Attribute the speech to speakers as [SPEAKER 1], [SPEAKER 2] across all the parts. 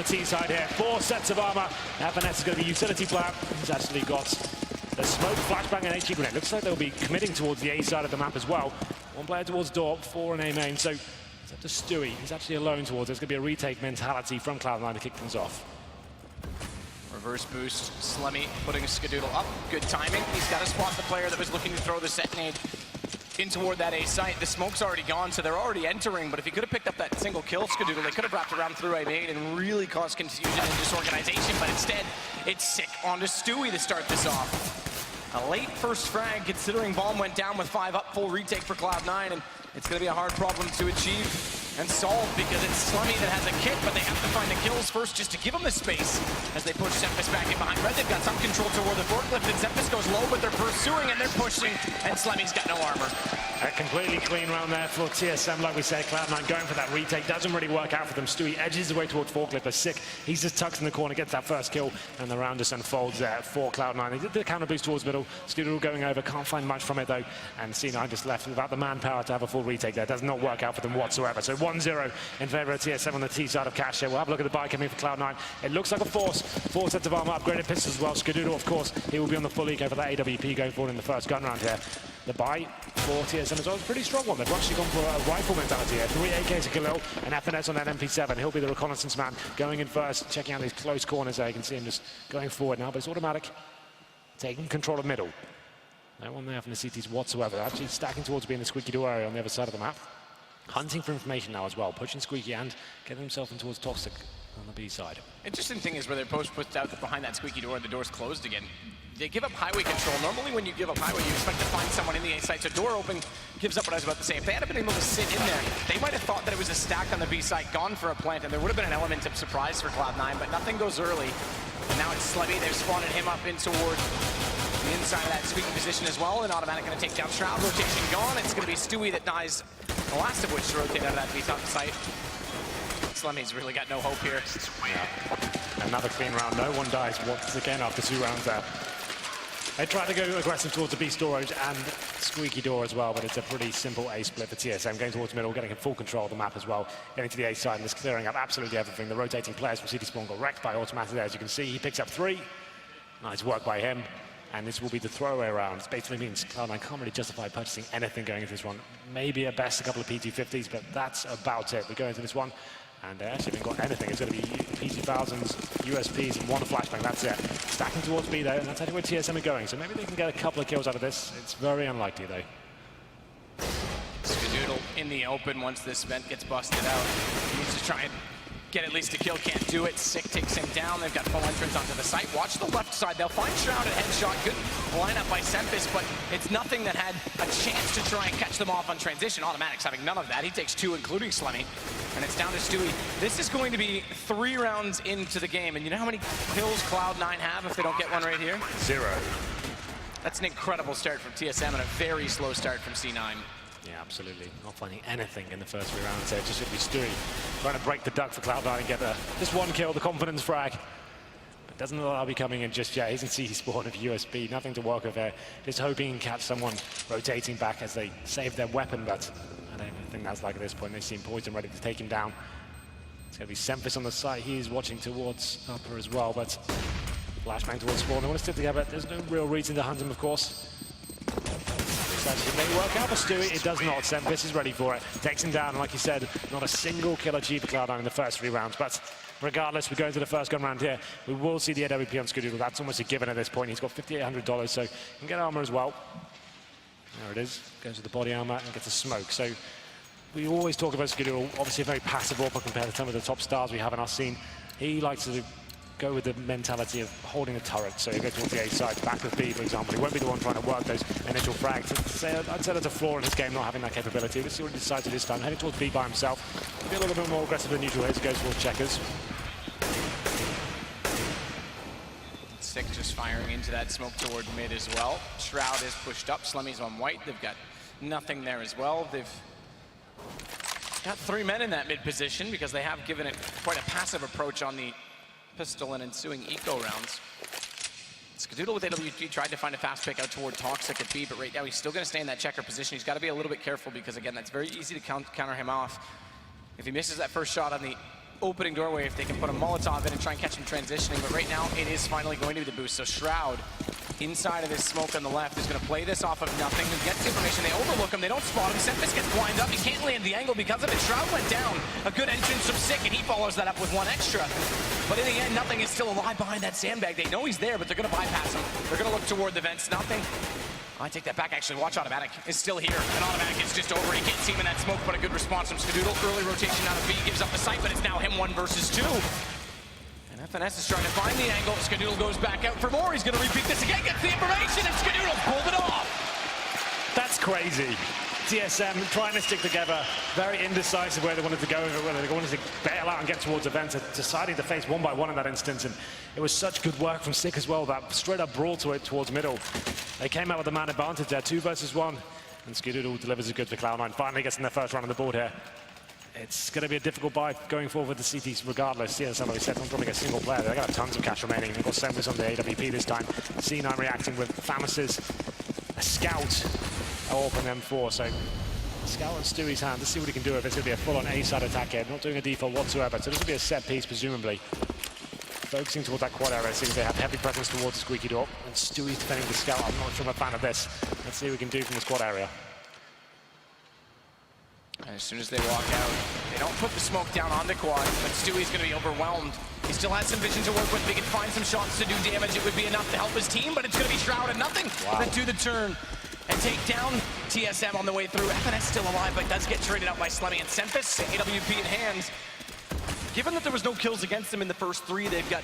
[SPEAKER 1] the T side here. 4 sets of armor. FNS is going to be utility player. He's actually got the smoke, flashbang, and HE grenade. Looks like they'll be committing towards the A side of the map as well. 1 player towards door, 4 in A main. So it's up to Stewie. He's actually alone towards it. It's going to be a retake mentality from Cloud9 to kick things off.
[SPEAKER 2] Reverse boost, Slemmy putting Skadoodle up. Good timing. He's got to spot the player that was looking to throw the set nade in toward that A site. The smoke's already gone, so they're already entering, but if he could have picked up that single kill, Skadoodle, they could have wrapped around through A main and really caused confusion and disorganization, but instead, it's sick onto Stewie to start this off. A late first frag, considering Bomb went down with 5 up, full retake for Cloud9, and it's going to be a hard problem to achieve and solve because it's Slemmy that has a kit, but they have to find the kills first just to give him the space as they push Xemphis back in behind Red. They've got some control toward the forklift, and Xemphis goes low, but they're pursuing and they're pushing, and Slemmy's got no armor.
[SPEAKER 1] A completely clean round there for TSM, like we said. Cloud9 going for that retake. Doesn't really work out for them. Stewie edges his way towards forklift, but sick. He's just tucks in the corner, gets that first kill, and the round just unfolds there for Cloud9. They did the counter boost towards middle. Skadoodle going over, can't find much from it though, and C9 just left without the manpower to have a full retake there. Does not work out for them whatsoever. So 1-0 in favor of TSM on the T side of Cash here. We'll have a look at the buy coming for Cloud9. It looks like a force. 4 sets of armor, upgraded pistols as well. Skadoodle, of course, he will be on the full eco for that AWP going forward in the first gun round here. The buy for TSM as well is a pretty strong one. They've actually gone for a rifle mentality here. 3 AKs to Khalil, and FNS on that MP7. He'll be the reconnaissance man going in first, checking out these close corners there. You can see him just going forward now, but it's automatic. Taking control of middle. No one there from the CTs whatsoever. They're actually stacking towards being the squeaky door area on the other side of the map. Hunting for information now as well, pushing Squeaky and getting himself in towards Toxic on the B side.
[SPEAKER 2] Interesting thing is where their post pushed out behind that squeaky door, the door's closed again. They give up highway control. Normally when you give up highway, you expect to find someone in the A site. So door open gives up what I was about to say. If they had been able to sit in there, they might have thought that it was a stack on the B site, gone for a plant, and there would have been an element of surprise for Cloud9, but nothing goes early. And now it's Slemmy. They've spawned him up in toward the inside of that squeaky position as well, and automatic going to take down Shroud. Rotation gone. It's going to be Stewie that dies, the last of which to rotate out of that B-top site. Slemmy's really got no hope here.
[SPEAKER 1] Yeah. Another clean round. No one dies once again after 2 rounds there. They try to go aggressive towards the B storage and squeaky door as well, but it's a pretty simple A split for TSM. Going towards middle, getting in full control of the map as well. Getting to the A side and just clearing up absolutely everything. The rotating players from City Spawn got wrecked by automatic there, as you can see. He picks up 3. Nice work by him. And this will be the throwaway round. It basically means Cloud9 can't really justify purchasing anything going into this one. Maybe at best a couple of PT50s, but that's about it. We go into this one, and they actually haven't got anything. It's going to be PT1000s, USPs, and 1 flashbang. That's it. Stacking towards B, though, and that's actually where TSM are going. So maybe they can get a couple of kills out of this. It's very unlikely, though.
[SPEAKER 2] Skadoodle in the open once this vent gets busted out. He needs to try and get at least a kill, can't do it. Sick takes him down. They've got full entrance onto the site. Watch the left side. They'll find Shroud at headshot. Good lineup by Xemphis, but it's nothing that had a chance to try and catch them off on transition. Automatics having none of that. He takes 2, including Slemmy, and it's down to Stewie. This is going to be 3 rounds into the game, and you know how many kills Cloud9 have if they don't get one right here?
[SPEAKER 1] 0.
[SPEAKER 2] That's an incredible start from TSM and a very slow start from C9.
[SPEAKER 1] Yeah, absolutely. Not finding anything in the first 3 rounds there. Just going to be Stewie trying to break the duck for Cloud9 and get just 1 kill, the confidence frag. But doesn't look like I'll be coming in just yet. He's in CT spawn of USB, nothing to work with there. Just hoping he can catch someone rotating back as they save their weapon, but I don't think that's like at this point. They seem poised and ready to take him down. It's going to be Xemphis on the site. He is watching towards upper as well, but flashbang towards spawn. They want to stick together. There's no real reason to hunt him, of course. It may work out for Stewie, it does not. Xemphis is ready for it. Takes him down, and like you said, not a single kill achieved for Cloud9 in the first 3 rounds. But regardless, we go into the first gun round here. We will see the AWP on Skadoodle. That's almost a given at this point. He's got $5,800, so he can get armor as well. There it is. Goes to the body armor and gets a smoke. So we always talk about Skadoodle, obviously a very passive AWP compared to some of the top stars we have in our scene. He likes to go with the mentality of holding the turret. So he goes towards the A side, back with B, for example. He won't be the one trying to work those initial frags. I'd say that's a flaw in his game, not having that capability. Let's see what he decides to do this time. Heading towards B by himself. Be a little bit more aggressive than usual. He goes towards checkers.
[SPEAKER 2] Sick just firing into that smoke toward mid as well. Shroud is pushed up. Slemmy's on white. They've got nothing there as well. They've got 3 men in that mid position because they have given it quite a passive approach on the pistol and ensuing eco rounds. Skadoodle with AWP tried to find a fast pick out toward Toxic at B, but right now he's still going to stay in that checker position. He's got to be a little bit careful because, again, that's very easy to counter him off. If he misses that first shot on the opening doorway if they can put a Molotov in and try and catch him transitioning, but right now it is finally going to be the boost. So Shroud, inside of this smoke on the left, is going to play this off of nothing. He gets the information, they overlook him, they don't spot him. Sempus gets blind up, he can't land the angle because of it. Shroud went down, a good entrance from Sick, and he follows that up with one extra. But in the end, nothing is still alive behind that sandbag. They know he's there, but they're going to bypass him. They're going to look toward the vents, nothing. I take that back, actually. Watch Automatic is still here, and Automatic is just over. He can't see him in that smoke, but a good response from Skadoodle. Early rotation out of B, gives up the site, but it's now him 1 versus 2. And FNS is trying to find the angle. Skadoodle goes back out for more. He's going to repeat this again, gets the information, and Skadoodle pulled it off.
[SPEAKER 1] That's crazy. TSM trying to stick together, very indecisive where they wanted to go, whether they wanted to bail out and get towards the vent, deciding to face one by one in that instance, and it was such good work from Sick as well, that straight up brawl to it towards middle. They came out with the man advantage there, 2 versus 1, and Skadoodle delivers a good for Cloud9, finally gets in their first run on the board here. It's going to be a difficult buy going forward with the CTs regardless. TSM, like I said, not dropping a single player. They've got tons of cash remaining. They've got Sempus on the AWP this time. C9 reacting with Famas's a scout open M4, so Scout on Stewie's hand. Let's see what he can do if it's going to be a full-on A-side attack here. Not doing a default whatsoever, so this will be a set piece, presumably. Focusing towards that quad area, seeing they have heavy presence towards the squeaky door. And Stewie's defending the Scout. I'm not sure I'm a fan of this. Let's see what we can do from the quad area.
[SPEAKER 2] And as soon as they walk out, they don't put the smoke down on the quad, but Stewie's going to be overwhelmed. He still has some vision to work with. If he can find some shots to do damage, it would be enough to help his team, but it's going to be Shroud and nothing.
[SPEAKER 1] Wow.
[SPEAKER 2] Then do the turn and take down TSM on the way through. FNS still alive, but does get traded out by Slemmy and Sempus. AWP in hands. Given that there was no kills against them in the first 3, they've got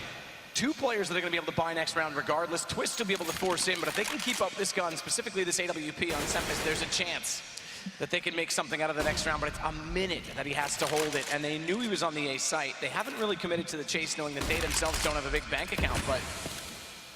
[SPEAKER 2] 2 players that are going to be able to buy next round regardless. Twist will be able to force in, but if they can keep up this gun, specifically this AWP on Sempus, there's a chance that they can make something out of the next round, but it's a minute that he has to hold it, and they knew he was on the A site. They haven't really committed to the chase, knowing that they themselves don't have a big bank account, but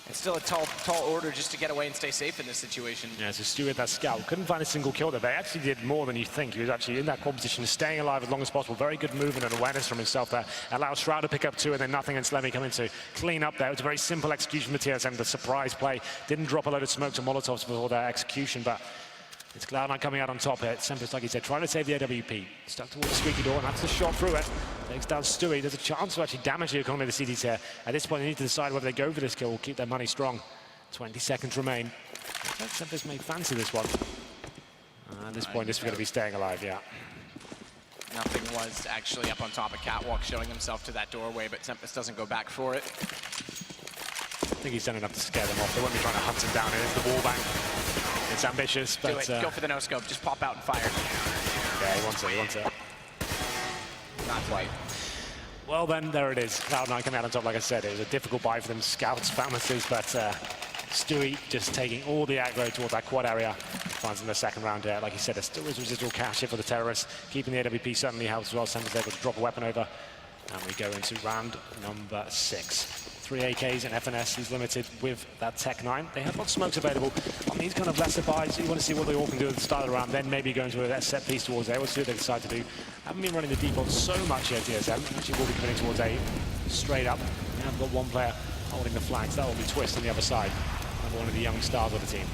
[SPEAKER 2] it's still a tall order just to get away and stay safe in this situation.
[SPEAKER 1] Yeah, so Stu with that scout couldn't find a single kill there. They actually did more than you think. He was actually in that quad position, staying alive as long as possible. Very good movement and awareness from himself there. Allows Shroud to pick up 2, and then nothing, and Slemmy coming to clean up there. It was a very simple execution for TSM. The surprise play didn't drop a load of smokes and Molotovs before their execution, but it's Cloud9 coming out on top here. Sempus, like he said, trying to save the AWP. Stuck towards the squeaky door, and that's the shot through it. Takes down Stewie. There's a chance to actually damage the economy of the CTs here. At this point, they need to decide whether they go for this kill or keep their money strong. 20 seconds remain. Sempus may fancy this one. At this point, this is going to be staying alive, yeah.
[SPEAKER 2] Nothing was actually up on top of Catwalk, showing himself to that doorway, but Sempus doesn't go back for it.
[SPEAKER 1] I think he's done enough to scare them off. They won't be trying to hunt him down into the wall bank. It's ambitious, but...
[SPEAKER 2] Do it. Go for the no-scope. Just pop out and fire.
[SPEAKER 1] Yeah, he wants it. He wants it.
[SPEAKER 2] Not quite.
[SPEAKER 1] Well, then, there it is. Cloud9 coming out on top, like I said. It was a difficult buy for them. Scouts, Famas's, but Stewie just taking all the aggro towards that quad area. Finds in the second round here. Like you said, there's still residual cash here for the terrorists. Keeping the AWP certainly helps as well. Sempus able to drop a weapon over. And we go into round number 6. 3 AKs and FNS. He's limited with that Tech 9. They have got smokes available on these kind of lesser buys. You want to see what they all can do at the start of the round, then maybe go into a set piece towards A. We'll see what they decide to do. Haven't been running the default so much here, TSM. Actually, will be coming towards A straight up. We have got one player holding the flags. That will be Twist on the other side. And one of the young stars of the team.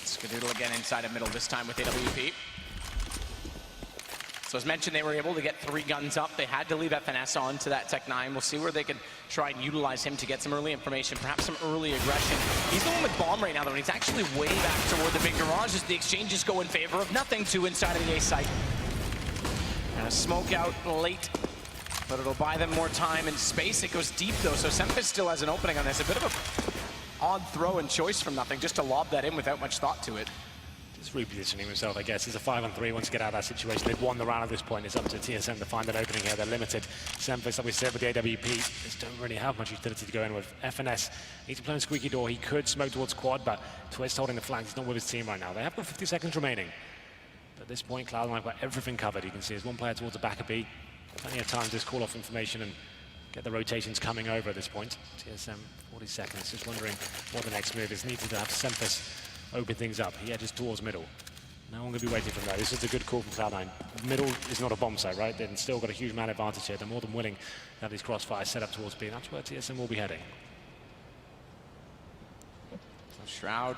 [SPEAKER 2] Skadoodle again inside of middle, this time with AWP. So as mentioned, they were able to get 3 guns up. They had to leave FNS on to that Tech 9. We'll see where they can try and utilize him to get some early information, perhaps some early aggression. He's the one with bomb right now, though, and he's actually way back toward the big garage as the exchanges go in favor of nothing to inside of the A site. And a smoke out late, but it'll buy them more time and space. It goes deep, though, so Sempus still has an opening on this. A bit of a odd throw and choice from nothing, just to lob that in without much thought to it.
[SPEAKER 1] Just repositioning himself, I guess. It's a 5-on-3 once you get out of that situation. They've won the round at this point. It's up to TSM to find an opening here. They're limited. Sempus, like we said, with the AWP, just don't really have much utility to go in with. FNS needs to play on squeaky door. He could smoke towards quad, but Twist holding the flanks. He's not with his team right now. They have got 50 seconds remaining. But at this point, Cloud9 have got everything covered. You can see there's one player towards the back of B. Plenty of time to just call off information and get the rotations coming over at this point. TSM, 40 seconds. Just wondering what the next move is. Needed to have Sempus open things up. He edges towards middle. No one going to be waiting for that. This is a good call from Cloud9. Middle is not a bomb site, right? They've still got a huge man advantage here. They're more than willing to have these crossfires set up towards B, and that's where TSM will be heading.
[SPEAKER 2] So Shroud,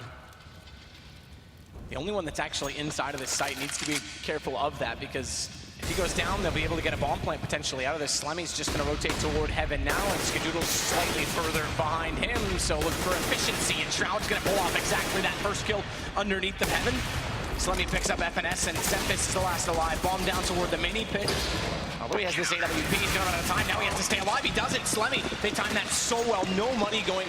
[SPEAKER 2] the only one that's actually inside of this site, needs to be careful of that, because If he goes down, they'll be able to get a bomb plant potentially out of this. Slemmy's just going to rotate toward Heaven now, and Skadoodle's slightly further behind him, so look for efficiency, and Shroud's going to pull off exactly that first kill underneath of Heaven. Slemmy picks up FNS, and Sempis is the last alive. Bomb down toward the mini pit. Although he has this AWP, he's going to run out of time. Now he has to stay alive. He does it. Slemmy, they timed that so well. No money going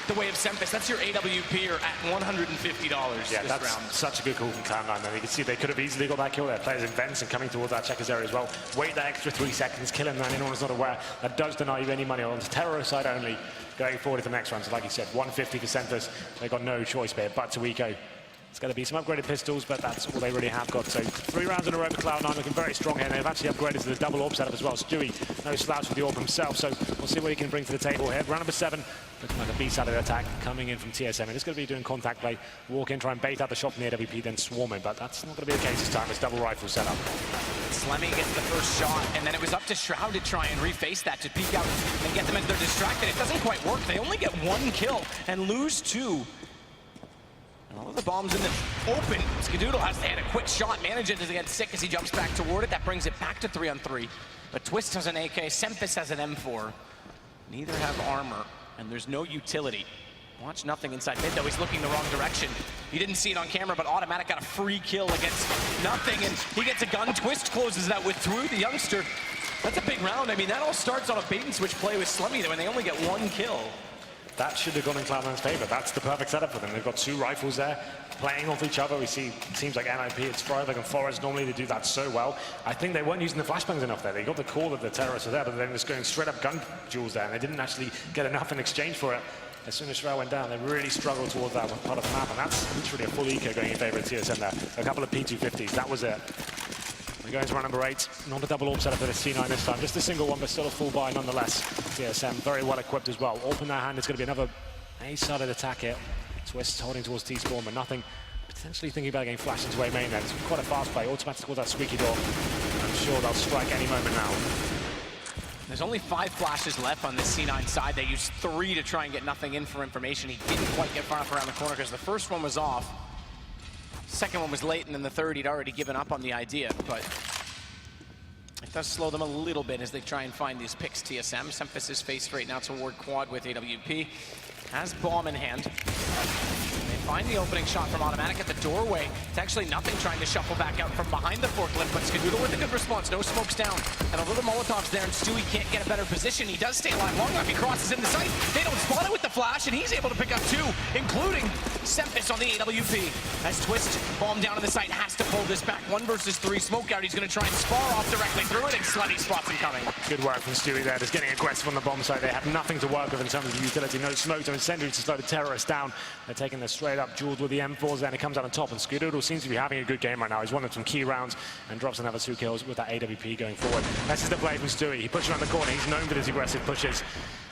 [SPEAKER 2] the way of Sempis. That's your AWPer at $150
[SPEAKER 1] yeah,
[SPEAKER 2] this
[SPEAKER 1] that's
[SPEAKER 2] round.
[SPEAKER 1] Such a good call from Cloud9. And you can see they could have easily got that kill there. Players in vents and coming towards that checkers area as well. Wait that extra 3 seconds, kill him, and anyone's not aware. That does deny you any money on the terror side only going forward to the next round. So like you said, 150 for Sempis. They've got no choice there but to eco. It's going to be some upgraded pistols, but that's all they really have got. So 3 rounds in a row for Cloud9, looking very strong here. They've actually upgraded to the double AWP setup as well. Stewie, no slouch with the AWP himself, so we'll see what he can bring to the table here. Round number 7, looking like a B-side of the attack coming in from TSM. And it's going to be doing contact play, walk in, try and bait out the shot from the AWP, then swarm in. But that's not going to be the case this time. It's double rifle setup.
[SPEAKER 2] Slemmy gets the first shot, and then it was up to Shroud to try and reface that, to peek out and get them as they're distracted. It doesn't quite work. They only get 1 kill and lose 2. All of the bombs in the open. Skadoodle has to hit a quick shot, manages to get sick as he jumps back toward it. That brings it back to 3-on-3. But Twist has an AK, Sempis has an M4. Neither have armor, and there's no utility. Watch nothing inside mid, though. He's looking the wrong direction. He didn't see it on camera, but Automatic got a free kill against nothing, and he gets a gun. Twist closes that with through the youngster. That's a big round. I mean, that all starts on a bait-and-switch play with Slemmy, when they only get 1 kill.
[SPEAKER 1] That should have gone in Cloud9's favor. That's the perfect setup for them. They've got 2 rifles there, playing off each other. We see teams like NIP, it's Freiburg and Forest. Normally they do that so well. I think they weren't using the flashbangs enough there. They got the call that the terrorists are there, but then just going straight up gun duels there, and they didn't actually get enough in exchange for it. As soon as Shroud went down, they really struggled towards that part of the map, and that's literally a full eco going in favor of TSM there. A couple of P250s, that was it. We're going to round number 8. Not a double AWP setup for the C9 this time. Just a single one, but still a full buy nonetheless. TSM very well equipped as well. AWP in their hand, it's going to be another A-sided attack here. Twist holding towards T-Spawn, but nothing. Potentially thinking about getting flashed into A main then. It's quite a fast play. Automatic towards that squeaky door. I'm sure they'll strike any moment now.
[SPEAKER 2] There's only 5 flashes left on the C9 side. They used 3 to try and get nothing in for information. He didn't quite get far enough around the corner because the first one was off. Second one was late, and then the third he'd already given up on the idea, but it does slow them a little bit as they try and find these picks. TSM, Sempis is faced right now toward quad with AWP. Has bomb in hand. They find the opening shot from Automatic at the doorway. It's actually nothing trying to shuffle back out from behind the forklift, but Skadoodle with a good response. No smokes down. And although the Molotov's there and Stewie can't get a better position, he does stay alive long enough. He crosses into sight. They don't spot it with the flash, and he's able to pick up 2, including Sempis on the AWP. As Twist, bomb down in the site, has to pull this back. 1 versus 3 smoke out. He's going to try and spar off directly through it, and Slutty spots him coming.
[SPEAKER 1] Good work from Stewie there, just getting aggressive on the bomb site. They have nothing to work with in terms of the utility. No smoke to incendiary to slow the terrorists down. They're taking the straight up duels with the M4s there, and it comes out on top. And Skadoodle seems to be having a good game right now. He's won some key rounds and drops another 2 kills with that AWP going forward. This is the play from Stewie. He pushes around the corner. He's known for his aggressive pushes.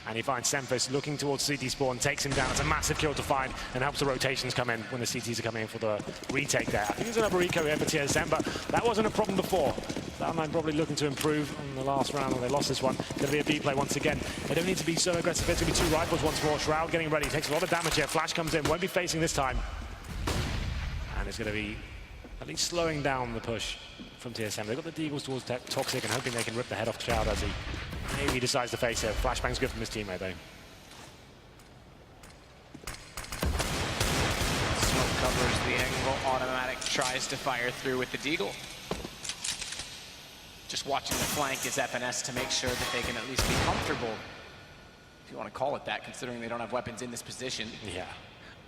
[SPEAKER 1] And he finds Sempis looking towards CT spawn, takes him down. It's a massive kill to find and helps the rotations come in when the CTs are coming in for the retake there. I think there's another eco here for TSM, but that wasn't a problem before. Cloud9 probably looking to improve on the last round when they lost this one. It's going to be a B play once again. They don't need to be so aggressive. It's going to be 2 rifles once more. Shroud getting ready. Takes a lot of damage here. Flash comes in. Won't be facing this time. And it's going to be at least slowing down the push from TSM. They've got the Deagles towards Toxic and hoping they can rip the head off Shroud as he maybe decides to face it. Flashbang's good from his teammate though.
[SPEAKER 2] Smoke covers the angle. Automatic tries to fire through with the Deagle. Just watching the flank is FNS to make sure that they can at least be comfortable, if you want to call it that, considering they don't have weapons in this position.
[SPEAKER 1] Yeah.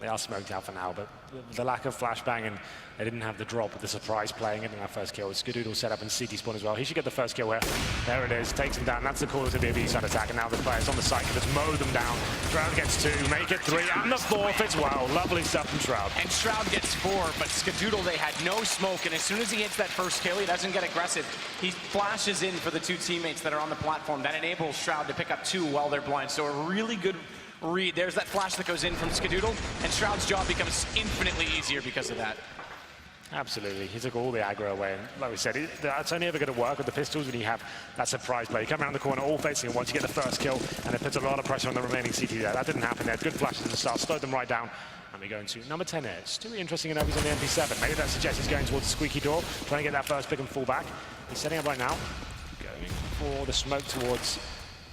[SPEAKER 1] They are smoked out for now, but the lack of flashbang, and they didn't have the drop with the surprise playing it in that first kill. Skadoodle set up in CT spawn as well. He should get the first kill here. There it is, takes him down. That's the call to be a B-side attack, and now the players on the site can just mow them down. Shroud gets 2, make it 3, and the 4th as well. Lovely stuff from Shroud.
[SPEAKER 2] And Shroud gets 4, but Skadoodle, they had no smoke, and as soon as he hits that first kill, he doesn't get aggressive. He flashes in for the 2 teammates that are on the platform. That enables Shroud to pick up 2 while they're blind, so a really good read. There's that flash that goes in from Skadoodle, and Shroud's job becomes infinitely easier because of that.
[SPEAKER 1] Absolutely. He took all the aggro away. And like we said, that's only ever going to work with the pistols when you have that surprise play. You come around the corner, all facing him once you get the first kill, and it puts a lot of pressure on the remaining CT there. That didn't happen there. Good flashes at the start, slowed them right down. And we go into number 10 here. Stewie, interesting enough, he's on the MP7. Maybe that suggests he's going towards the squeaky door, trying to get that first pick and fall back. He's setting up right now, going for the smoke towards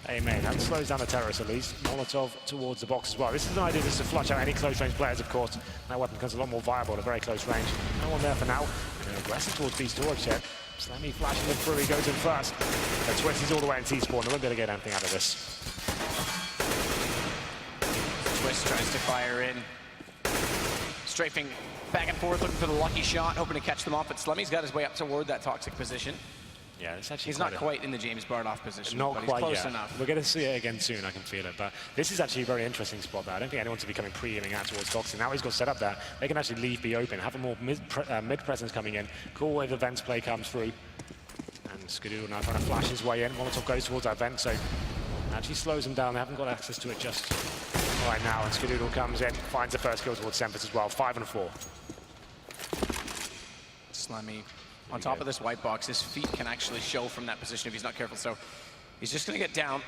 [SPEAKER 1] A main. That slows down the terrorists at least. Molotov towards the box as well. This is an idea just to flush out any close range players, of course. That weapon becomes a lot more viable at a very close range. No one there for now. And aggressive towards B storage here. Slammy flashing them through, he goes in first. But Twist is all the way in T-spawn. They won't be able to get anything out of this.
[SPEAKER 2] Twist tries to fire in. Strafing back and forth, looking for the lucky shot, hoping to catch them off. But Slemmy's got his way up toward that toxic position.
[SPEAKER 1] Yeah, it's actually
[SPEAKER 2] he's not quite in the James Bardoff position,
[SPEAKER 1] not
[SPEAKER 2] but
[SPEAKER 1] quite
[SPEAKER 2] he's close
[SPEAKER 1] yet.
[SPEAKER 2] enough.
[SPEAKER 1] We're going to see it again soon, I can feel it. But this is actually a very interesting spot there. I don't think anyone's becoming pre-aiming out towards Toxic. Now he's got set up there. They can actually leave B open, have a more mid-presence coming in. Cool wave of vents play comes through. And Skadoodle now trying to flash his way in. Molotov goes towards that vent, so actually slows them down. They haven't got access to it just right now. And Skadoodle comes in, finds the first kill towards Sempers as well. 5 and 4.
[SPEAKER 2] Slemmy on top of this white box. His feet can actually show from that position if he's not careful. So he's just going to get down.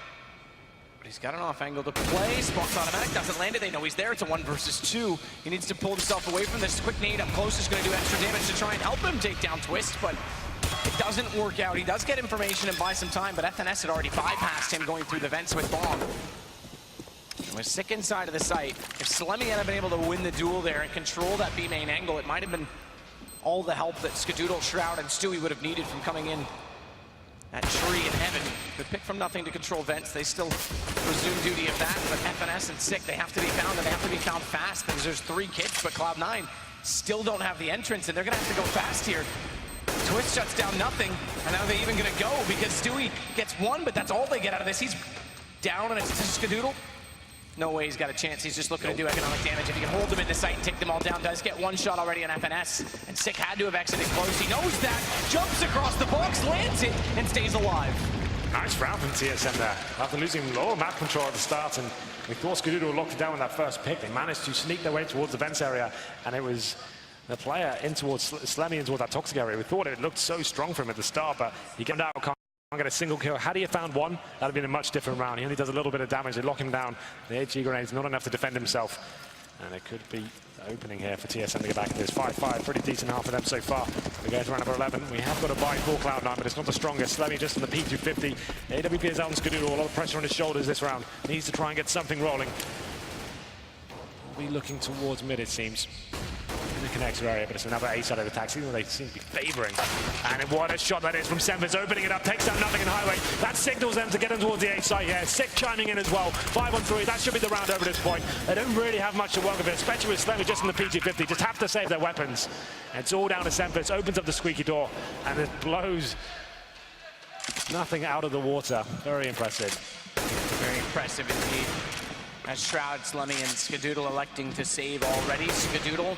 [SPEAKER 2] But he's got an off angle to play. Spots automatic, doesn't land it. They know he's there. It's a 1 versus 2. He needs to pull himself away from this. Quick nade up close is going to do extra damage to try and help him take down Twist, but it doesn't work out. He does get information and buy some time, but FNS had already bypassed him going through the vents with Bomb. And with Sick inside of the site, if Slemmy had been able to win the duel there and control that B main angle, it might have been all the help that Skadoodle, Shroud, and Stewie would have needed from coming in that tree in heaven. The pick from nothing to control vents, they still resume duty of that, but FNS and Sick, they have to be found, and they have to be found fast, because there's 3 kits, but Cloud9 still don't have the entrance, and they're gonna have to go fast here. Twist shuts down nothing, and now they're even gonna go, because Stewie gets 1, but that's all they get out of this. He's down, and it's just Skadoodle. No way he's got a chance. He's just looking to do economic damage. If he can hold them in the site and take them all down, does get 1 shot already on FNS. And Sick had to have exited close. He knows that. Jumps across the box, lands it, and stays alive.
[SPEAKER 1] Nice round from TSM there. After losing lower map control at the start, and we thought Skadoodle locked it down with that first pick. They managed to sneak their way towards the vents area, and it was the player in towards Slemmy in towards that toxic area. We thought it looked so strong for him at the start, but he came out. Can't get a single kill. Had he found 1, that'd have been a much different round. He only does a little bit of damage. They lock him down. The HE grenade's not enough to defend himself. And it could be opening here for TSM to get back into this 5-5. Pretty decent half for them so far. We go to round number 11. We have got a buy for Cloud9, but it's not the strongest. Slemmy just on the P250. AWP is out on Skadoodle. A lot of pressure on his shoulders this round. Needs to try and get something rolling. We'll be looking towards mid, it seems. In the connector area, but it's another A-sided attack. Even though they seem to be favoring. And what a shot that is from Sempers, opening it up, takes down nothing in highway. That signals them to get them towards the A-side here. Sick chiming in as well. 5 on 3. That should be the round over this point. They don't really have much to work with it, especially with Slemmy just in the PG-50. Just have to save their weapons. And it's all down to Sempers. Opens up the squeaky door, and it blows nothing out of the water. Very impressive.
[SPEAKER 2] Very impressive indeed. As Shroud, Slemmy, and Skadoodle electing to save already. Skadoodle,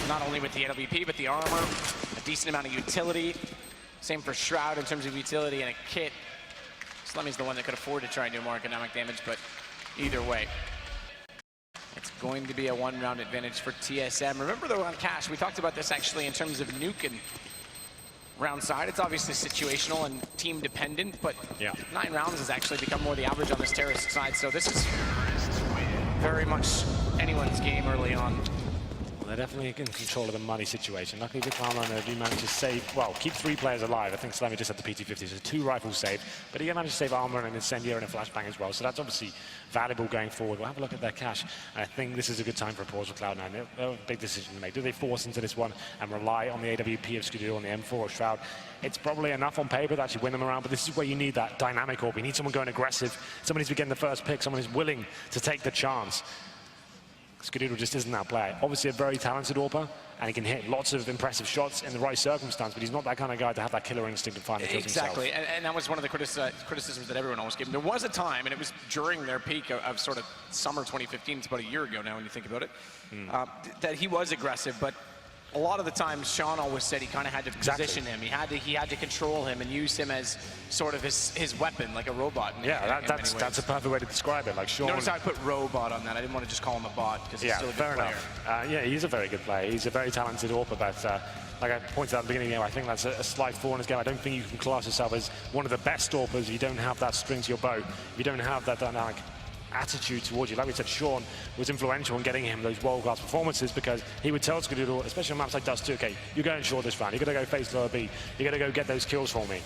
[SPEAKER 2] not only with the NWP, but the armor, a decent amount of utility. Same for Shroud in terms of utility and a kit. Slemmy's the one that could afford to try and do more economic damage, but either way, it's going to be a 1-round advantage for TSM. Remember though on Cash, we talked about this actually in terms of nuke and round side. It's obviously situational and team dependent, but 9 rounds has actually become more the average on this terrorist side, so this is very much anyone's game early on.
[SPEAKER 1] They're definitely in control of the money situation. Luckily, the Cloud9, they do manage to save, well, keep 3 players alive. I think Slemmy just had the PT-50, so 2 rifles saved. But he managed to save armor and an incendiary and a flashbang as well. So that's obviously valuable going forward. We'll have a look at their cash. And I think this is a good time for a pause for Cloud9. They have a big decision to make. Do they force into this one and rely on the AWP of Skadoodle and the M4 or Shroud? It's probably enough on paper to actually win them around, but this is where you need that dynamic orb. You need someone going aggressive. Someone who's getting the first pick. Someone who's willing to take the chance. Skadoodle just isn't that player. Obviously a very talented AWPer, and he can hit lots of impressive shots in the right circumstance, but he's not that kind of guy to have that killer instinct and find the kills himself.
[SPEAKER 2] Exactly, and that was one of the criticisms that everyone always gave him. There was a time, and it was during their peak of sort of summer 2015, it's about a year ago now when you think about it, that he was aggressive, but a lot of the times, Sean always said he kind of had to position him. He had to control him and use him as sort of his weapon, like a robot.
[SPEAKER 1] That's a perfect way to describe it. Like Sean.
[SPEAKER 2] Notice how I put robot on that. I didn't want to just call him a bot because he's still a good player.
[SPEAKER 1] Yeah, he's a very good player. He's a very talented AWPer, but like I pointed out at the beginning, I think that's a slight flaw in this game. I don't think you can class yourself as one of the best Storpers. You don't have that string to your bow. You don't have that dynamic attitude towards you. Like we said, Sean was influential in getting him those world-class performances because he would tell Skadoodle, especially on maps like Dust 2, okay, you're going short this round. You're going to go face lower B. You're going to go get those kills for me.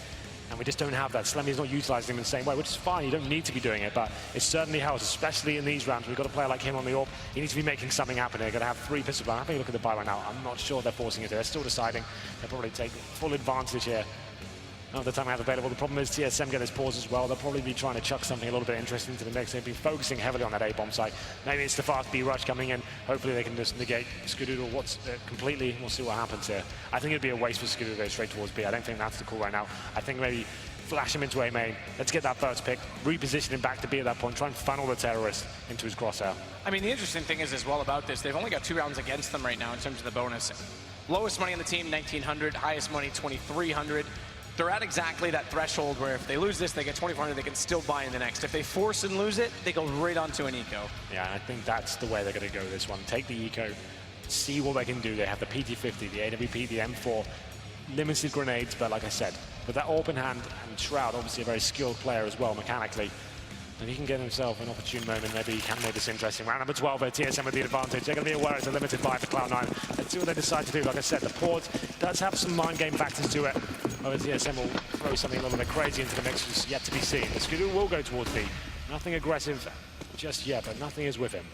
[SPEAKER 1] And we just don't have that. Slemmy is not utilizing him in the same way, which is fine. You don't need to be doing it, but it certainly helps, especially in these rounds. We've got a player like him on the AWP. He needs to be making something happen here. Got to have 3 pistol rounds. Having a look at the buy right now. I'm not sure they're forcing it. They're still deciding. They'll probably take full advantage here of the time I have available. The problem is TSM get this pause as well. They'll probably be trying to chuck something a little bit interesting into the mix. They've been focusing heavily on that A-bomb site. Maybe it's the fast B rush coming in. Hopefully they can just negate Skadoodle completely. We'll see what happens here. I think it'd be a waste for Skadoodle to go straight towards B. I don't think that's the call right now. I think maybe flash him into A main. Let's get that first pick, reposition him back to B at that point, try and funnel the terrorist into his crosshair.
[SPEAKER 2] I mean, the interesting thing is as well about this, they've only got 2 rounds against them right now in terms of the bonus. Lowest money on the team, 1,900. Highest money, 2,300. They're at exactly that threshold where if they lose this, they get 2,400, they can still buy in the next. If they force and lose it, they go right onto an eco.
[SPEAKER 1] Yeah, I think that's the way they're going to go this one. Take the eco, see what they can do. They have the PT-50, the AWP, the M4, limited grenades, but like I said, with that open hand and Shroud, obviously a very skilled player as well mechanically, and he can get himself an opportune moment. Maybe he can make this interesting. Round number 12 here, TSM with the advantage. They're going to be aware it's a limited buy for Cloud9. Let's see what they decide to do. Like I said, the port does have some mind game factors to it. Whether TSM will throw something a little bit crazy into the mix is yet to be seen. The Skadoodle will go towards B. Nothing aggressive just yet, but nothing is with him.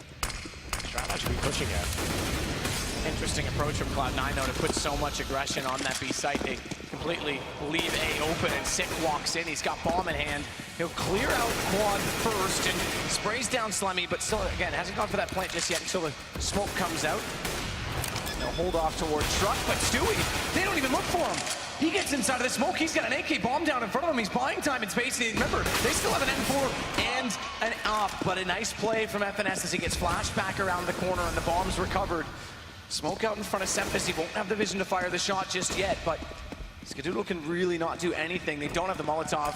[SPEAKER 1] Shroud actually pushing it.
[SPEAKER 2] Interesting approach from Cloud9 though to put so much aggression on that B site. They completely leave A open and Sick walks in. He's got bomb in hand. He'll clear out Quad first and sprays down Slemmy, but still, again, hasn't gone for that plant just yet until the smoke comes out. They'll hold off towards Truck, but Stewie, they don't even look for him. He gets inside of the smoke. He's got an AK bomb down in front of him. He's buying time and space. Remember, they still have an M4 and an up, but a nice play from FNS as he gets flashed back around the corner and the bomb's recovered. Smoke out in front of Sempus. He won't have the vision to fire the shot just yet, but Skadoodle can really not do anything. They don't have the Molotov,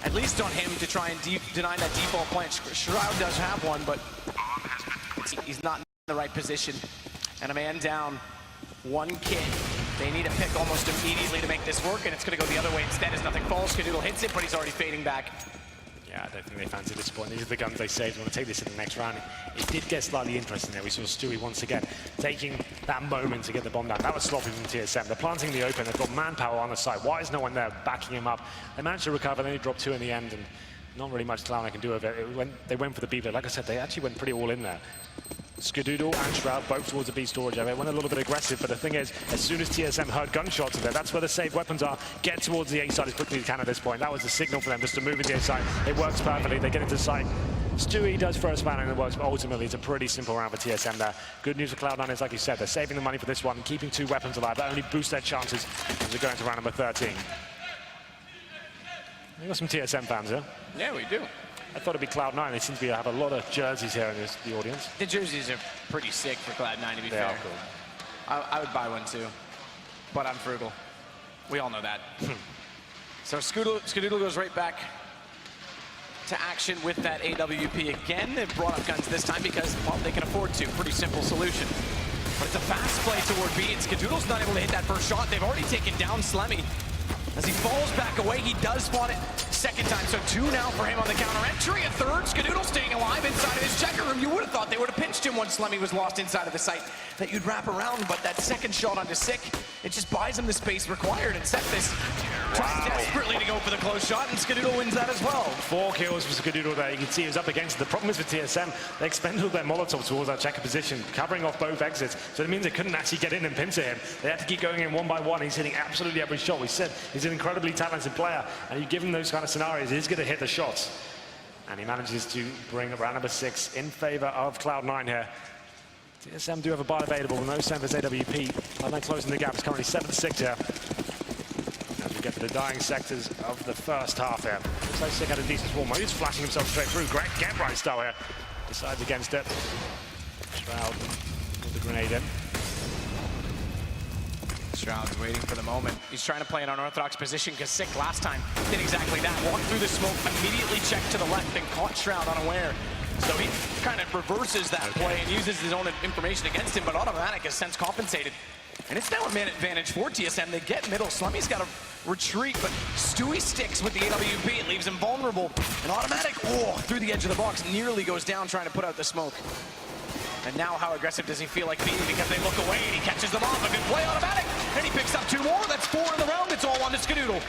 [SPEAKER 2] at least on him, to try and deny that default plant. Shroud does have one, but he's not in the right position. And a man down, 1 kit. They need a pick almost immediately to make this work, and it's going to go the other way instead as nothing falls. Skadoodle hits it, but he's already fading back.
[SPEAKER 1] Yeah, I don't think they fancy this point. These are the guns they saved. Want to take this in the next round. It did get slightly interesting there. We saw Stewie once again taking that moment to get the bomb down. That was sloppy from TSM. They're planting the open. They've got manpower on the side. Why is no one there backing him up? They managed to recover. Then he dropped 2 in the end, and not really much Cloud9 can do with it. They went for the B play. Like I said, they actually went pretty all in there. Skadoodle and Shroud both towards the B storage area. Went a little bit aggressive, but the thing is, as soon as TSM heard gunshots in there, that's where the safe weapons are. Get towards the A side as quickly as you can at this point. That was the signal for them just to move into the A side. It works perfectly. They get into the site. Stewie does throw a spanner and it works, but ultimately it's a pretty simple round for TSM there. Good news for Cloud9 is, like you said, they're saving the money for this one and keeping 2 weapons alive. That only boosts their chances as they go into round number 13. We've got some TSM fans here.
[SPEAKER 2] Yeah, we do.
[SPEAKER 1] I thought it'd be Cloud9. They seem to have a lot of jerseys here in the audience.
[SPEAKER 2] The jerseys are pretty sick for Cloud9, to be fair.
[SPEAKER 1] They are cool.
[SPEAKER 2] I would buy one too, but I'm frugal. We all know that. So Skadoodle goes right back to action with that AWP again. They've brought up guns this time because, well, they can afford to. Pretty simple solution. But it's a fast play toward B, and Skadoodle's not able to hit that first shot. They've already taken down Slemmy. As he falls back away, he does spawn it 2nd time, so 2 now for him on the counter entry. A 3rd, Skadoodle staying alive inside of his checker room. You would have thought they would have pinched him once Slemmy was lost inside of the site, that you'd wrap around, but that 2nd shot onto Sick, it just buys him the space required, and Sempus tries desperately to go for the close shot, and Skadoodle wins that as well. 4 kills for Skadoodle there. You can see he was up against it. The problem is with TSM, they expended their Molotov towards that checker position, covering off both exits, so it means they couldn't actually get in and pincer him. They had to keep going in 1 by 1. He's hitting absolutely every shot. We said he's an incredibly talented player, and you give him those kind of scenarios, he's going to hit the shots. And he manages to bring round number 6 in favor of Cloud9 here. TSM do have a buy available, no Sempus AWP. Cloud9 closing the gap. It's currently 7-6 here. As we get to the dying sectors of the first half here. Looks like Sick had a decent swarm. He's flashing himself straight through. Great get-right style here. Decides against it. Shroud with the grenade in. Shroud's waiting for the moment. He's trying to play an unorthodox position because Sick last time did exactly that. Walked through the smoke, immediately checked to the left and caught Shroud unaware. So he kind of reverses that play and uses his own information against him, but Automatic has since compensated. And it's now a man advantage for TSM. They get middle. Slummy's got to retreat, but Stewie sticks with the AWP. It leaves him vulnerable. An automatic, through the edge of the box, nearly goes down trying to put out the smoke. And now how aggressive does he feel like being, because they look away and he catches them off. A good play, automatic, and he picks up 2 more. That's 4 in the round. It's all on to Skadoodle.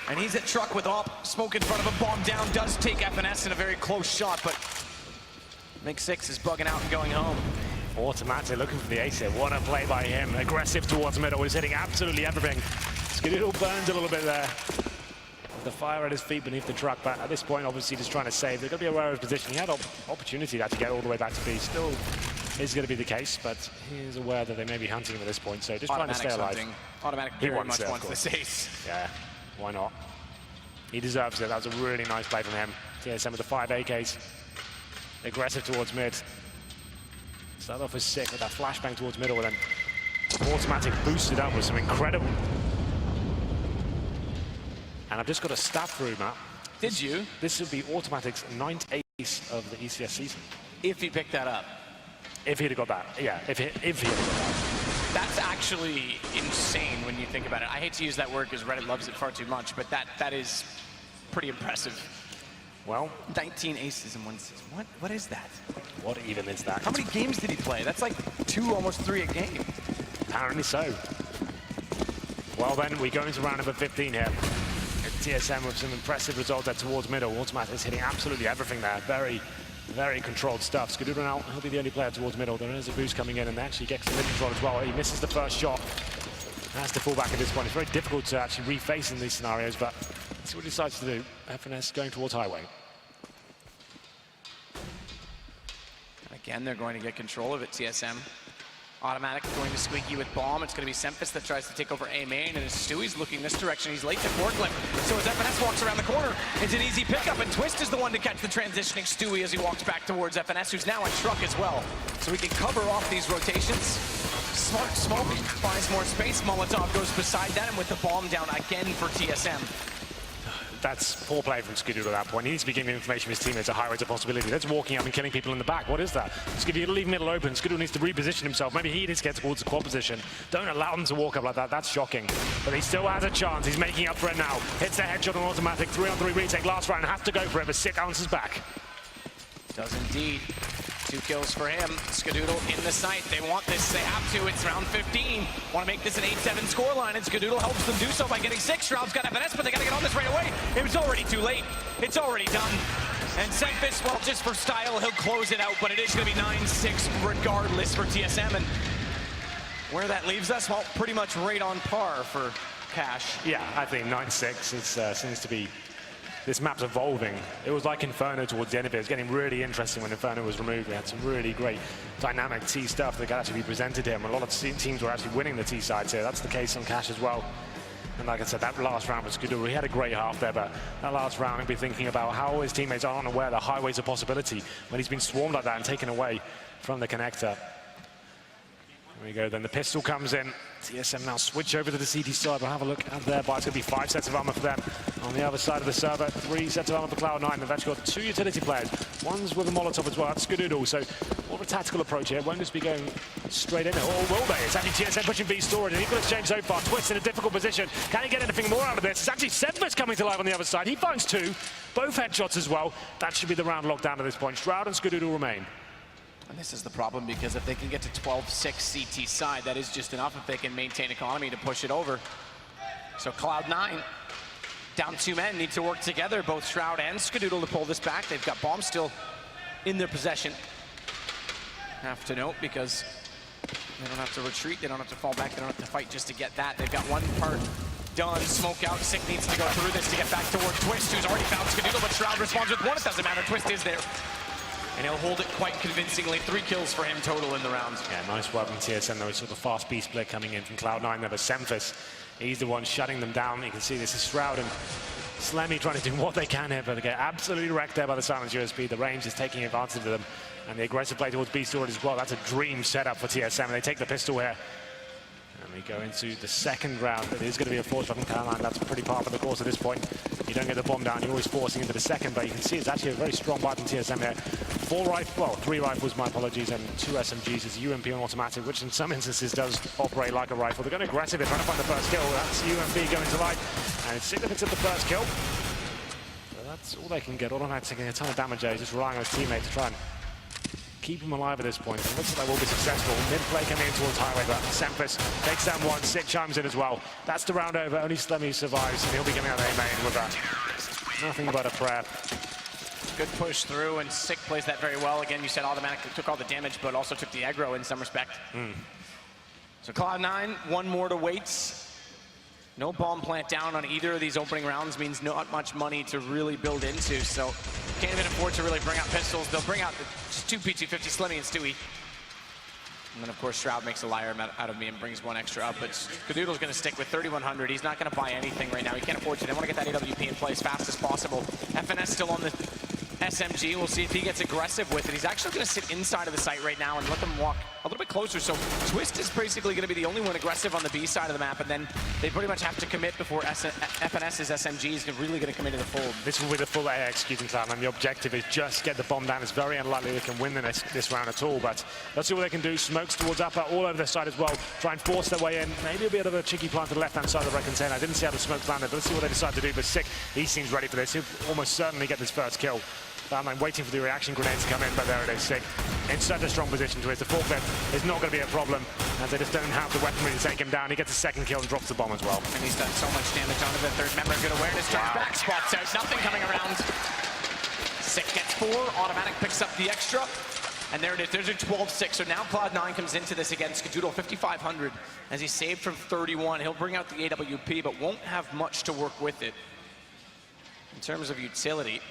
[SPEAKER 2] And he's at truck with op. Smoke in front of him, bomb down, does take FNS in a very close shot, but Mix6 is bugging out and going home.
[SPEAKER 1] Automatic looking for the ace here. What a play by him. Aggressive towards middle. He's hitting absolutely everything. Skadoodle burns a little bit there. The fire at his feet beneath the truck, but at this point, obviously, just trying to save. They're going to be aware of his position. He had opportunity to get all the way back to B. Still is going to be the case, but he is aware that they may be hunting him at this point, so just trying to stay alive.
[SPEAKER 2] Automatic very much wants this ace.
[SPEAKER 1] Yeah, why not? He deserves it. That was a really nice play from him. TSM with the 5 AKs. Aggressive towards mid. Start off as sick with that flashbang towards middle, and then automatic boosted up with some incredible. And I've just got a stat through, Matt.
[SPEAKER 2] Did you?
[SPEAKER 1] This would be Automatic's 9th ace of the ECS season.
[SPEAKER 2] If he picked that up.
[SPEAKER 1] If he'd have got that, yeah, if he had got that.
[SPEAKER 2] That's actually insane when you think about it. I hate to use that word because Reddit loves it far too much, but that is pretty impressive.
[SPEAKER 1] Well,
[SPEAKER 2] 19 aces in 1 season. What is that?
[SPEAKER 1] What even is that?
[SPEAKER 2] How many games did he play? That's like 2, almost 3 a game.
[SPEAKER 1] Apparently so. Well then, we go into round number 15 here. TSM with some impressive results there towards middle. Automatic is hitting absolutely everything there. Very, very controlled stuff. Skadoodle now, he'll be the only player towards middle. There is a boost coming in, and they actually get some mid control as well. He misses the first shot. Has to fall back at this point. It's very difficult to actually reface in these scenarios, but let's see what he decides to do. FNS going towards highway.
[SPEAKER 2] Again, they're going to get control of it, TSM. Automatic going to Squeaky with bomb. It's going to be Semphis that tries to take over A main, and as Stewie's looking this direction, he's late to forklift. So as FNS walks around the corner, it's an easy pickup, and Twist is the one to catch the transitioning Stewie as he walks back towards FNS, who's now on truck as well. So we can cover off these rotations. Smart smoke finds more space. Molotov goes beside that, and with the bomb down again for TSM.
[SPEAKER 1] That's poor play from Skadoodle at that point. He needs to be giving information to his teammates at high rates of possibility. That's walking up and killing people in the back. What is that? Skadoodle leave middle open. Skadoodle needs to reposition himself. Maybe he needs to get towards the quad position. Don't allow him to walk up like that. That's shocking. But he still has a chance. He's making up for it now. Hits the headshot on Automatic. 3-on-3 retake last round. Have to go for it, but Sick bounces back.
[SPEAKER 2] Does indeed. 2 kills for him. Skadoodle in the sight. They want this. They have to. It's round 15. Want to make this an 8-7 scoreline, and Skadoodle helps them do so by getting 6. Shroud's got FNS, but they got to get on this right away. It was already too late. It's already done. And Semphis, well, just for style, he'll close it out, but it is going to be 9-6 regardless for TSM. And where that leaves us, well, pretty much right on par for Cash.
[SPEAKER 1] Yeah, I think 9-6 seems to be. This map's evolving. It was like Inferno towards the end of it. It was getting really interesting when Inferno was removed. We had some really great dynamic T stuff that could actually be presented here. And a lot of teams were actually winning the T sides here. That's the case on Cash as well. And like I said, that last round was good. He had a great half there, but that last round, he'll be thinking about how his teammates aren't aware that highway's a possibility when he's been swarmed like that and taken away from the connector. There we go, then the pistol comes in. TSM now switch over to the CT side. We'll have a look at their buy. It's going to be 5 sets of armor for them. On the other side of the server, 3 sets of armor for Cloud9. They've actually got 2 utility players. One's with a Molotov as well. That's Skadoodle. So more of a tactical approach here. Won't just be going straight in. Or will they? It's actually TSM pushing B storage. An equal exchange so far. Twist in a difficult position. Can he get anything more out of this? It's actually Semphis coming to life on the other side. He finds 2. Both headshots as well. That should be the round locked down at this point. Shroud and Skadoodle remain.
[SPEAKER 2] And this is the problem, because if they can get to 12-6 CT side, that is just enough if they can maintain economy to push it over. So Cloud9, down 2 men, need to work together, both Shroud and Skadoodle, to pull this back. They've got bombs still in their possession. Have to note, because they don't have to retreat, they don't have to fall back, they don't have to fight just to get that. They've got one part done. Smoke out. Sick needs to go through this to get back toward Twist, who's already found Skadoodle, but Shroud responds with 1. It doesn't matter. Twist is there. And he'll hold it quite convincingly. 3 kills for him total in the round.
[SPEAKER 1] Yeah, nice work from TSM. There was sort of fast B split coming in from Cloud9 there, but Semphis, he's the one shutting them down. You can see this is Shroud and Slemmy trying to do what they can here, but they get absolutely wrecked there by the silence USP. The range is taking advantage of them, and the aggressive play towards B storage as well. That's a dream setup for TSM. They take the pistol here. And we go into the second round. It is going to be a force from Cloud9. That's pretty par for the course at this point. You don't get the bomb down, you're always forcing into the second, but you can see it's actually a very strong buy from TSM here. 3 rifles, my apologies, and 2 SMGs as UMP on automatic, which in some instances does operate like a rifle. They're going aggressive here, trying to find the first kill. That's UMP going to light, and it's significant at the first kill. So that's all they can get. Automatic taking a ton of damage there. He's just relying on his teammate to try and keep him alive at this point. It looks like they will be successful. Mid-play coming in towards Highway, but Sempus takes down one. Sick chimes in as well. That's the round over. Only Slemmy survives, and he'll be coming out of A-main with nothing but a prayer.
[SPEAKER 2] Good push through, and Sick plays that very well. Again, you said automatically took all the damage, but also took the aggro in some respect. So Cloud9, one more to wait. No bomb plant down on either of these opening rounds means not much money to really build into, so can't even afford to really bring out pistols. They'll bring out just 2 P250, Slimmy and Stewie. And then, of course, Shroud makes a liar out of me and brings one extra up, but Skadoodle's going to stick with 3,100. He's not going to buy anything right now. He can't afford to. They want to get that AWP in play as fast as possible. FNS still on the SMG. We'll see if he gets aggressive with it. He's actually going to sit inside of the site right now and let them walk a little bit closer. So Twist is basically going to be the only one aggressive on the B side of the map, and then they pretty much have to commit before FNS's SMG is really going to come into the fold.
[SPEAKER 1] This will be the full A executing Cloud9, and the objective is just get the bomb down. It's very unlikely they can win this round at all, but let's see what they can do. Smokes towards upper, all over their side as well. Try and force their way in. Maybe a bit of a cheeky plant to the left-hand side of the red container. I didn't see how the smoke landed, but let's see what they decide to do. But Sick, he seems ready for this. He'll almost certainly get this first kill. Cloud9 waiting for the reaction grenade to come in, but there it is. Sick in such a strong position to it. The forklift is not going to be a problem, as they just don't have the weaponry to take him down. He gets a second kill and drops the bomb as well.
[SPEAKER 2] And he's done so much damage onto the third member. Good awareness, turns back, spots out, nothing coming around. Sick gets 4, automatic picks up the extra, and there it is. There's a 12-6, so now Cloud9 comes into this again. Skadoodle 5,500 as he's saved from 31. He'll bring out the AWP, but won't have much to work with it in terms of utility.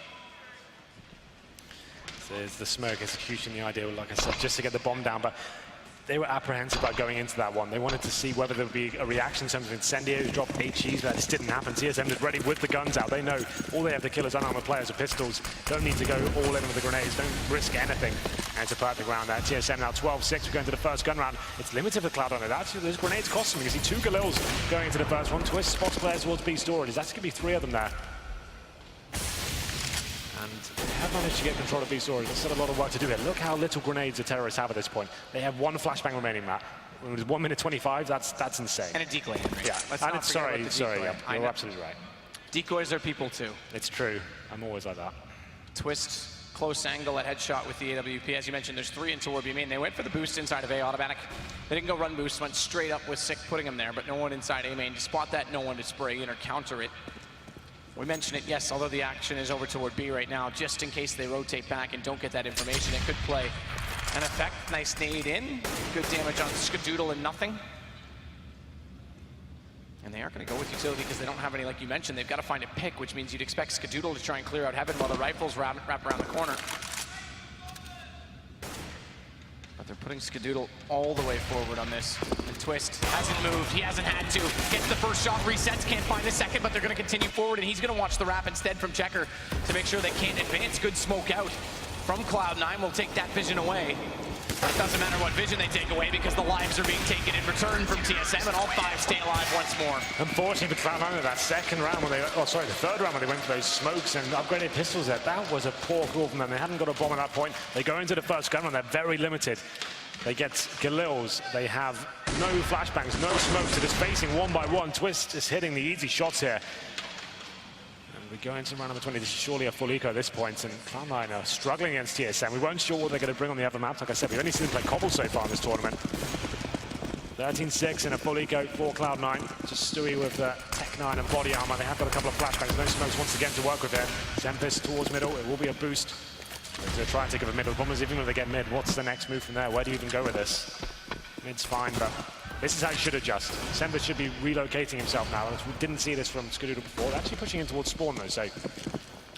[SPEAKER 1] There's the smoke execution, the idea, like I said, just to get the bomb down, but they were apprehensive about going into that one. They wanted to see whether there would be a reaction in terms of incendiaries, drop HEs, but that just didn't happen. TSM is ready with the guns out. They know all they have to kill is unarmored players with pistols. Don't need to go all in with the grenades. Don't risk anything. And it's a perfect round there. TSM now 12-6. We're going to the first gun round. It's limited for Cloud9. Actually, those grenades cost them. You can see 2 Galils going into the first one. Twist spots players towards B storage. That's going to be 3 of them there. And they have managed to get control of B storage. There's still a lot of work to do here. Look how little grenades the terrorists have at this point. They have 1 flashbang remaining, Matt. When it was 1 minute 25, that's insane.
[SPEAKER 2] And a decoy.
[SPEAKER 1] Yeah, and it's sorry, yeah, you're absolutely right.
[SPEAKER 2] Decoys are people too.
[SPEAKER 1] It's true. I'm always like that.
[SPEAKER 2] Twist, close angle at headshot with the AWP. As you mentioned, there's 3 into toward B main. They went for the boost inside of A automatic. They didn't go run boost, went straight up with Sick putting him there, but no one inside A main to spot that, no one to spray in or counter it. We mentioned it, yes, although the action is over toward B right now, just in case they rotate back and don't get that information, it could play an effect. Nice nade in, good damage on Skadoodle and nothing. And they aren't going to go with utility because they don't have any, like you mentioned. They've got to find a pick, which means you'd expect Skadoodle to try and clear out heaven while the rifles wrap around the corner. But they're putting Skadoodle all the way forward on this. And Twist hasn't moved, he hasn't had to. Gets the first shot, resets, can't find the second, but they're going to continue forward, and he's going to watch the wrap instead from Checker to make sure they can't advance. Good smoke out from Cloud9 will take that vision away. But it doesn't matter what vision they take away because the lives are being taken in return from TSM, and all 5 stay alive once more.
[SPEAKER 1] Unfortunately for Cloud9 in that second round, when they, the third round when they went for those smokes and upgraded pistols there, that was a poor call from them. They hadn't got a bomb at that point. They go into the first gun round, they're very limited. They get Galils, they have no flashbangs, no smoke, so just facing 1 by 1. Twist is hitting the easy shots here. We go into round number 20. This is surely a full eco at this point, and Cloud9 are struggling against TSM. We weren't sure what they're going to bring on the other maps. Like I said, we've only seen them play Cobble so far in this tournament. 13-6 in a full eco for Cloud9. Just Stewie with Tech 9 and body armor. They have got a couple of flashbangs. No smokes once again to work with there. Tempest towards middle. It will be a boost. They're trying to take over middle. The problem is, even if they get mid, what's the next move from there? Where do you even go with this? Mid's fine, but this is how he should adjust. Semper should be relocating himself now. We didn't see this from Skadoodle before. They're actually pushing in towards spawn though, so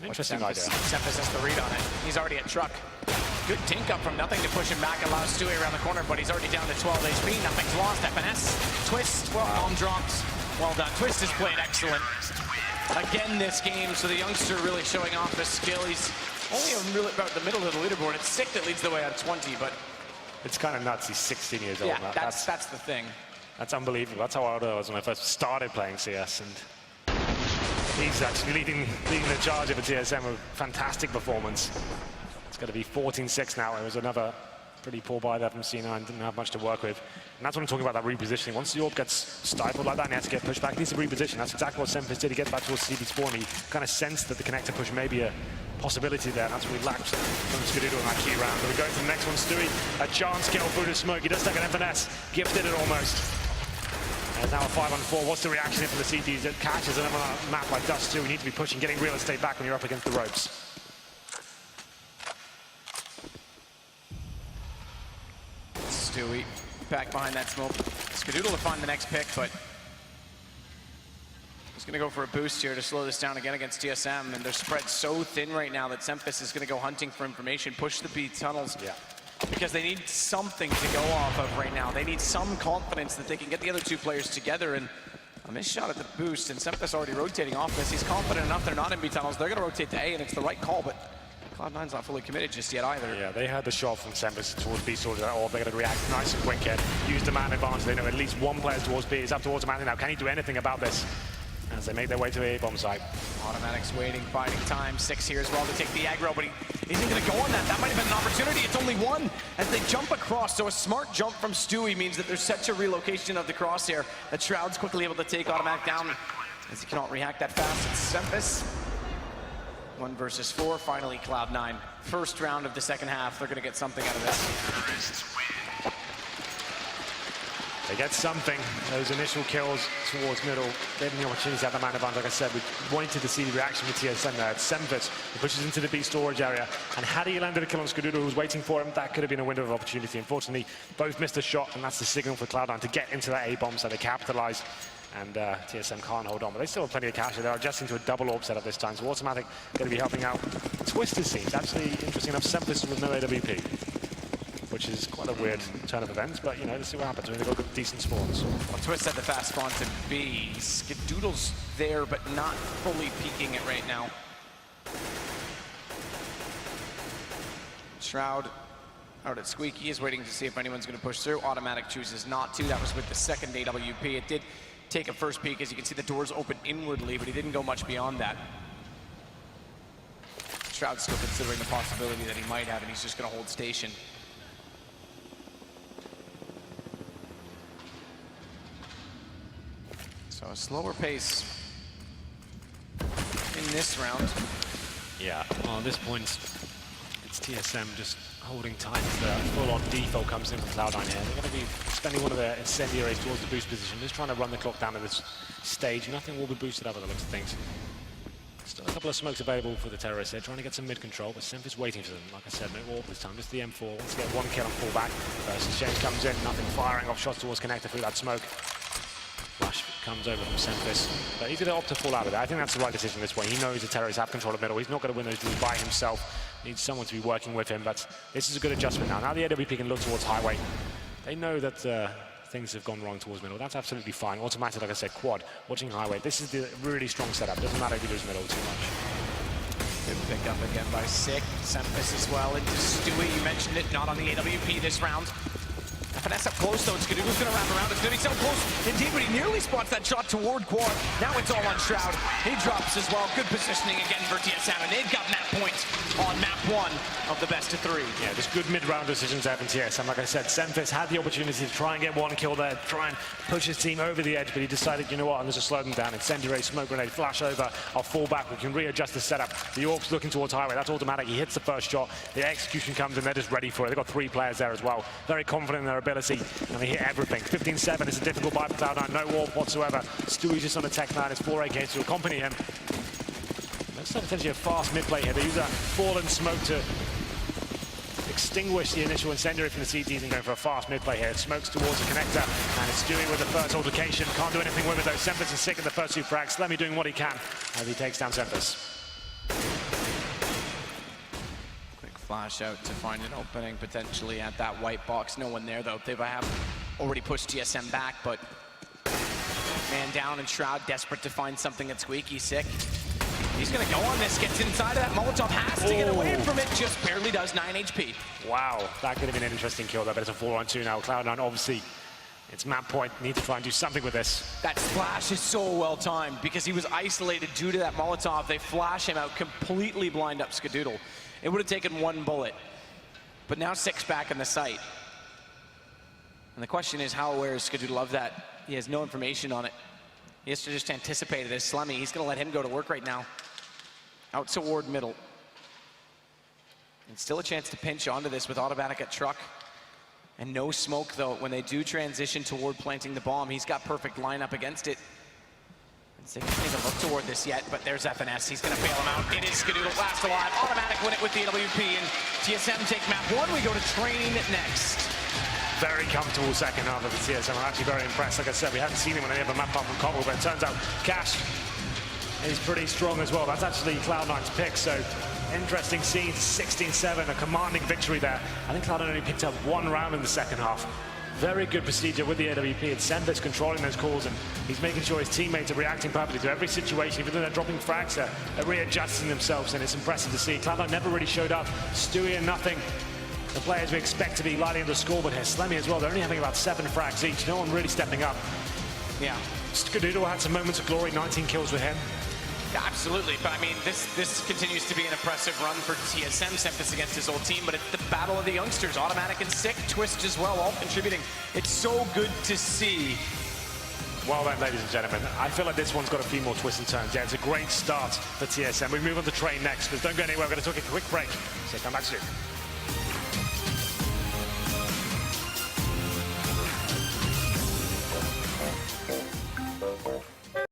[SPEAKER 1] interesting idea.
[SPEAKER 2] Sempus has the read on it. He's already at truck. Good dink up from nothing to push him back, allows Stewie around the corner, but he's already down to 12 HP. Nothing's lost. FNS. Twist. Well, bomb drops. Well done. Twist has played excellent again this game, so the youngster really showing off his skill. He's only about the middle of the leaderboard. It's Sick that leads the way on 20, but
[SPEAKER 1] it's kind of nuts. He's 16 years old.
[SPEAKER 2] Yeah, that's the thing.
[SPEAKER 1] That's unbelievable. That's how old I was when I first started playing CS, and he's actually leading the charge of the TSM with fantastic performance. It's going to be 14-6 now. It was another pretty poor buy there from C9, didn't have much to work with. And that's what I'm talking about, that repositioning. Once the orb gets stifled like that and he has to get pushed back, he needs to reposition. That's exactly what Semfis did. He gets back towards CB spawn. He kind of sensed that the connector push may be a possibility there. That's what we lacked from Skadoodle in that key round. But we're going to the next one, Stewie. A chance kill through the smoke. He does take an FNS. Gifted it almost. There's now a 5-on-4. What's the reaction from the CTs? It catches them on a map like Dust 2. We need to be pushing, getting real estate back when you're up against the ropes.
[SPEAKER 2] Stewie back behind that smoke. Skadoodle to find the next pick, but he's going to go for a boost here to slow this down again against TSM, and they're spread so thin right now that Semfis is going to go hunting for information, push the B tunnels, because they need something to go off of right now. They need some confidence that they can get the other two players together, and a missed shot at the boost, and Semfis already rotating off this. He's confident enough they're not in B tunnels. They're going to rotate to A, and it's the right call, but Cloud9's not fully committed just yet either.
[SPEAKER 1] Yeah, they heard the shot from Semfis towards B towards that orb. They're going to react nice and quick here. Use the man advantage. They know at least one player towards B. It's up to Automatic now. Can he do anything about this as they make their way to the A-bomb site?
[SPEAKER 2] Automatic's waiting, biding time. 6 here as well to take the aggro, but he isn't going to go on that. That might have been an opportunity. It's only one as they jump across. So a smart jump from Stewie means that there's such a relocation of the crosshair that Shroud's quickly able to take Automatic down as he cannot react that fast. It's Semfis. 1 versus 4, finally Cloud9. First round of the second half, they're going to get something out of this.
[SPEAKER 1] They get something. Those initial kills towards middle, gave them the opportunity to have the man advantage. Like I said, we wanted to see the reaction with TSM there. It's Semfis who pushes into the B storage area, and had he landed a kill on Skadoodle who was waiting for him, that could have been a window of opportunity. Unfortunately, both missed a shot, and that's the signal for Cloud9 to get into that A-bomb, so they capitalize. And TSM can't hold on, but they still have plenty of cash. They're adjusting to a double orb setup this time, so Automatic going to be helping out. Twisted seems actually interesting enough. Semfis with no AWP, which is quite a weird turn of events, but you know, let's see what happens when they've got decent spawns.
[SPEAKER 2] Well, Twist had the fast spawn to B. Skadoodle's there, but not fully peeking it right now. Shroud out at Squeaky is waiting to see if anyone's going to push through. Automatic chooses not to. That was with the second AWP. It did take a first peek. As you can see, the doors open inwardly, but he didn't go much beyond that. Shroud's still considering the possibility that he might have, and he's just going to hold station. So a slower pace in this round.
[SPEAKER 1] Yeah, well, at this point, it's TSM just holding tight as the full-on default comes in from Cloud9 here. They're going to be spending one of their incendiaries towards the boost position, just trying to run the clock down at this stage. Nothing will be boosted up at the looks of things. Still a couple of smokes available for the terrorists. They're trying to get some mid-control, but Semfis waiting for them. Like I said, no orb this time, just the M4. Wants to get one kill and fall back. First exchange comes in, nothing firing off shots towards connector through that smoke. Flash comes over from Semfis, but he's going to opt to fall out of it. I think that's the right decision this way. He knows the terrorists have control of middle. He's not going to win those duels by himself. Needs someone to be working with him, but this is a good adjustment now. Now the AWP can look towards highway. They know that things have gone wrong towards middle. That's absolutely fine. Automatic, like I said, quad, watching highway. This is the really strong setup. Doesn't matter if you lose middle too much.
[SPEAKER 2] Good pick up again by Sick. Semfis as well into Stewie. You mentioned it, not on the AWP this round. Finesse up close though, Skadoodle's gonna wrap around. It's gonna be so close indeed, but he nearly spots that shot toward Quad. Now it's all on Shroud. He drops as well. Good positioning again for TSM, and they've got map points on map 1 of the best of 3.
[SPEAKER 1] Yeah, just good mid-round decisions there from TSM. Like I said, Semfis had the opportunity to try and get one kill there, try and push his team over the edge, but he decided, you know what, I'm just slow them down. Incendiary, smoke grenade, flash over, I'll fall back. We can readjust the setup. The Orcs looking towards highway. That's Automatic. He hits the first shot. The execution comes in. They're just ready for it. They've got 3 players there as well. Very confident in their ability. And they hit everything. 15-7 is a difficult buy for Cloud9. No warp whatsoever. Stewie's just on a tech 9. It's 4 AKs to accompany him. Looks like potentially a fast mid-play here. They use that fallen smoke to extinguish the initial incendiary from the CTs and going for a fast mid-play here. It smokes towards the connector, and it's Stewie with the first altercation. Can't do anything with it though. Semfis is sick in the first 2 frags. Lemmy doing what he can as he takes down Semfis.
[SPEAKER 2] Flash out to find an opening potentially at that white box. No one there though. They have already pushed TSM back, but man down and Shroud desperate to find something at Squeaky. Sick. He's gonna go on this, gets inside of that Molotov, has to get away from it, just barely does. 9 HP.
[SPEAKER 1] Wow, that could have been an interesting kill there, but it's a 4-on-2 now. Cloud9 obviously It's map point. Need to try and do something with this.
[SPEAKER 2] That flash is so well timed because he was isolated due to that Molotov. They flash him out, completely blind up Skadoodle. It would have taken one bullet, but now 6 back in the site. And the question is, how aware is Skadoodle of that? He has no information on it. He has to just anticipate it as Slemmy. He's gonna let him go to work right now. Out toward middle. And still a chance to pinch onto this with automatic at truck. And no smoke though, when they do transition toward planting the bomb. He's got perfect lineup against it. And Sig doesn't even look toward this yet, but there's FNS. He's gonna bail him out. It is Skadoodle, last alive. Automatic win it with the AWP, and TSM take map 1. We go to train next.
[SPEAKER 1] Very comfortable second half of the TSM. I'm actually very impressed. Like I said, we hadn't seen him on any other map apart from Cobble, but it turns out Cash is pretty strong as well. That's actually Cloud9's pick, so interesting scenes. 16-7, a commanding victory there. I think Cloud9 only picked up 1 round in the second half. Very good procedure with the AWP, and Semper's controlling those calls, and he's making sure his teammates are reacting perfectly to every situation. Even though they're dropping frags, they're readjusting themselves, and it's impressive to see. Cloud9 never really showed up. Stewie and nothing. The players we expect to be lighting up the scoreboard here. Slemmy as well, they're only having about 7 frags each. No one really stepping up.
[SPEAKER 2] Yeah.
[SPEAKER 1] Skadoodle had some moments of glory, 19 kills with him.
[SPEAKER 2] Yeah, absolutely, but I mean, this continues to be an impressive run for TSM. Sempus against his old team, but it's the battle of the youngsters. Automatic and Sick, Twist as well, all contributing. It's so good to see.
[SPEAKER 1] Well then, ladies and gentlemen, I feel like this one's got a few more twists and turns. Yeah, it's a great start for TSM. We move on to train next, but don't go anywhere. We're going to take a quick break, so come back soon.